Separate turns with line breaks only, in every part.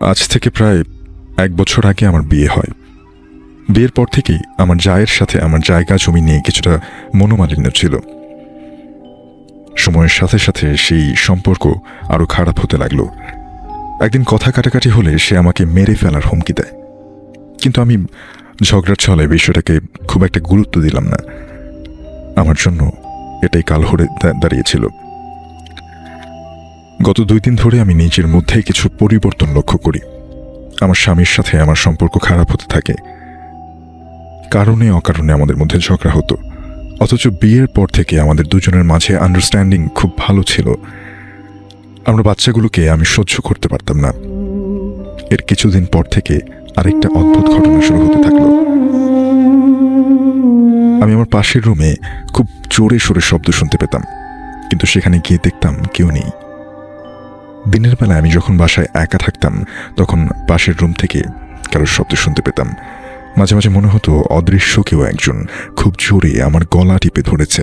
আজ থেকে প্রায় 1 বছর আগে আমার বিয়ে হয়। বিয়ের পর থেকেই আমার জায়ের সাথে আমার জায়গা জমি নিয়ে কিছুটা মনোমালিন্য ছিল। সময়ের সাথে সাথে সেই সম্পর্ক আরো খারাপ হতে লাগলো। একদিন কথা কাটাকাটি হলে সে আমাকে মেরে ফেলার হুমকি দেয়, কিন্তু আমি ঝগড়ার ছলে বিষয়টাকে খুব একটা গুরুত্ব দিলাম না। আমার জন্য এটাই কাল হয়ে দাঁড়িয়েছিল। গত 2 দিন ধরে আমি নিজের মধ্যেই কিছু পরিবর্তন লক্ষ্য করি। আমার স্বামীর সাথে আমার সম্পর্ক খারাপ হতে থাকে। কারণে অকারণে আমাদের মধ্যে ঝগড়া হতো, অথচ বিয়ের পর থেকে আমাদের দুজনের মাঝে আন্ডারস্ট্যান্ডিং খুব ভালো ছিল। আমরা বাচ্চাগুলোকে আমি সহ্য করতে পারতাম না। এর কিছুদিন পর থেকে আরেকটা অদ্ভুত ঘটনা শুরু হতে থাকলো। আমি আমার পাশের রুমে খুব জোরে সোরে শব্দ শুনতে পেতাম, কিন্তু সেখানে গিয়ে দেখতাম কেউ নেই। দিনের বেলা আমি যখন বাসায় একা থাকতাম তখন পাশের রুম থেকে কারোর শব্দ শুনতে পেতাম। মাঝে মাঝে মনে হতো অদৃশ্য কেউ একজন খুব জোরে আমার গলা টিপে ধরেছে।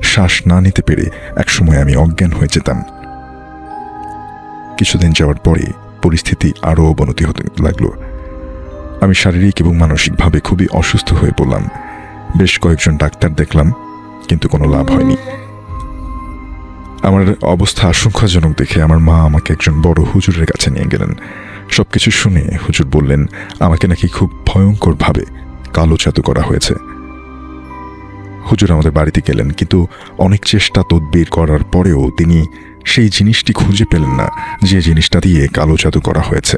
শ্বাস না নিতে পেরে একসময় আমি অজ্ঞান হয়ে যেতাম। কিছুদিন যাওয়ার পরে পরিস্থিতি আরও অবনতি হতে লাগলো। আমি শারীরিক এবং মানসিকভাবে খুবই অসুস্থ হয়ে পড়লাম। বেশ কয়েকজন ডাক্তার দেখলাম, কিন্তু কোনো লাভ হয়নি। আমার অবস্থা আশঙ্কাজনক দেখে আমার মা আমাকে একজন বড় হুজুরের কাছে নিয়ে গেলেন। সবকিছু শুনে হুজুর বললেন আমাকে নাকি খুব ভয়ঙ্করভাবে কালো জাদু করা হয়েছে। হুজুর আমাদের বাড়িতে গেলেন, কিন্তু অনেক চেষ্টা তদবির করার পরেও তিনি সেই জিনিসটি খুঁজে পেলেন না যে জিনিসটা দিয়ে কালো জাদু করা হয়েছে।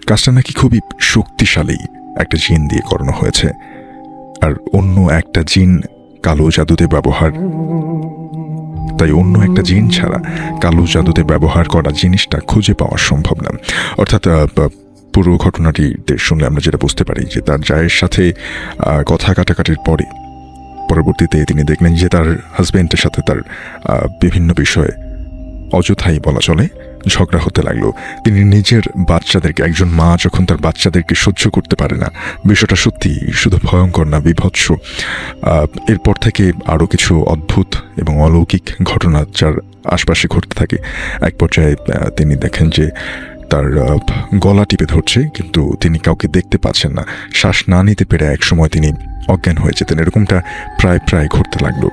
কাজটা নাকি খুবই শক্তিশালী একটা জিন দিয়ে করানো হয়েছে, আর অন্য একটা জিন কালো জাদুতে ব্যবহার, তাই অন্য একটা জিন ছাড়া কালো জাদুতে ব্যবহার করা জিনিসটা খুঁজে পাওয়া সম্ভব না। অর্থাৎ পুরো ঘটনাটি শুনলে আমরা যেটা বুঝতে পারি যে তার জায়ের সাথে কথা কাটাকাটির পরবর্তীতে তিনি দেখলেন যে তার হাজবেন্ডের সাথে তার বিভিন্ন বিষয়ে অযথাই বলা চলে ঝগড়া হতে লাগলো। তিনি নিজের বাচ্চাদেরকে, একজন মা যখন তার বাচ্চাদেরকে সহ্য করতে পারে না, বিষয়টা সত্যি শুধু ভয়ঙ্কর না, বিভৎস। এরপর থেকে আরও কিছু অদ্ভুত এবং অলৌকিক ঘটনা যার আশপাশে ঘটতে থাকে। এক পর্যায়ে তিনি দেখেন যে তার গলা টিপে ধরছে, কিন্তু তিনি কাউকে দেখতে পাচ্ছেন না। শ্বাস না নিতে পেরে একসময় তিনি অজ্ঞান হয়ে যেতেন। এরকমটা প্রায় ঘটতে লাগলো।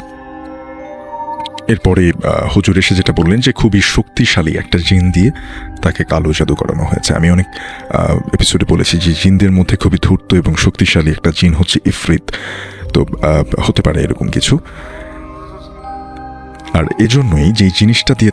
এরপরে হুজুর এসে যেটা বললেন যে খুবই শক্তিশালী একটা জিন দিয়ে তাকে কালো জাদু করানো হয়েছে। আমি অনেক এপিসোডে বলেছি যে জিনদের মধ্যে খুবই ধূর্ত এবং শক্তিশালী একটা জিন হচ্ছে ইফরিত। তো হতে পারে এরকম কিছু। আর এজন্যই যে জিনিসটা দিয়ে